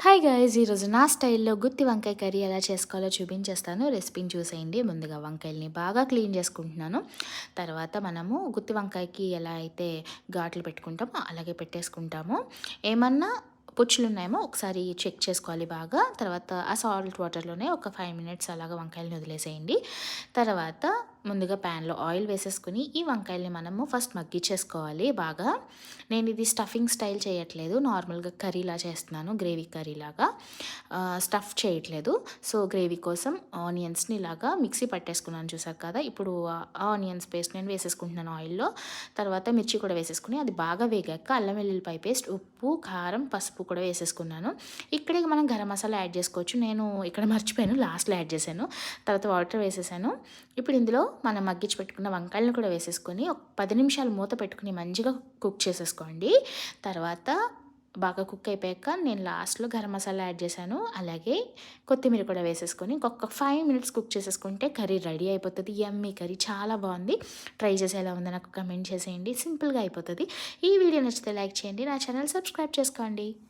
Hi guys, ఈరోజు నా స్టైల్లో గుత్తి వంకాయ కర్రీ ఎలా చేసుకోవాలో చూపించేస్తాను. రెసిపీని చూసేయండి. ముందుగా వంకాయల్ని బాగా క్లీన్ చేసుకుంటున్నాను. తర్వాత మనము గుత్తి వంకాయకి ఎలా అయితే ఘాట్లు పెట్టుకుంటామో అలాగే పెట్టేసుకుంటాము. ఏమన్నా పుచ్చులు ఉన్నాయేమో ఒకసారి చెక్ చేసుకోవాలి బాగా. తర్వాత ఆ సాల్ట్ వాటర్లోనే ఒక 5 మినిట్స్ అలాగా వంకాయలని వదిలేసేయండి. తర్వాత ముందుగా ప్యాన్లో ఆయిల్ వేసేసుకుని ఈ వంకాయల్ని మనము ఫస్ట్ మగ్గిచ్చేసుకోవాలి బాగా. నేను ఇది స్టఫింగ్ స్టైల్ చేయట్లేదు, నార్మల్గా కర్రీలా చేస్తున్నాను, గ్రేవీ కర్రీలాగా. స్టఫ్ చేయట్లేదు. సో గ్రేవీ కోసం ఆనియన్స్ని ఇలాగా మిక్సీ పట్టేసుకున్నాను, చూసారు కదా. ఇప్పుడు ఆనియన్స్ పేస్ట్ నేను వేసేసుకుంటున్నాను ఆయిల్లో. తర్వాత మిర్చి కూడా వేసేసుకుని అది బాగా వేగాక అల్లం వెల్లుల్లిపాయ పేస్ట్, ఉప్పు, కారం, పసుపు కూడా వేసేసుకున్నాను. ఇక్కడే మనం గరం మసాలా యాడ్ చేసుకోవచ్చు. నేను ఇక్కడ మర్చిపోయాను, లాస్ట్లో యాడ్ చేశాను. తర్వాత వాటర్ వేసేసాను. ఇప్పుడు ఇందులో మనం మగ్గించి పెట్టుకున్న వంకాయలను కూడా వేసేసుకొని ఒక 10 నిమిషాలు మూత పెట్టుకుని మంచిగా కుక్ చేసేసుకోండి. తర్వాత బాగా కుక్ అయిపోయాక నేను లాస్ట్లో గరం మసాలా యాడ్ చేశాను. అలాగే కొత్తిమీర కూడా వేసేసుకొని ఇంకొక 5 మినిట్స్ కుక్ చేసేసుకుంటే కర్రీ రెడీ అయిపోతుంది. యమ్మీ కర్రీ చాలా బాగుంది. ట్రై చేసి ఎలా ఉందో నాకు కమెంట్ చేసేయండి. సింపుల్గా అయిపోతుంది. ఈ వీడియో నచ్చితే లైక్ చేయండి, నా ఛానల్ సబ్స్క్రైబ్ చేసుకోండి.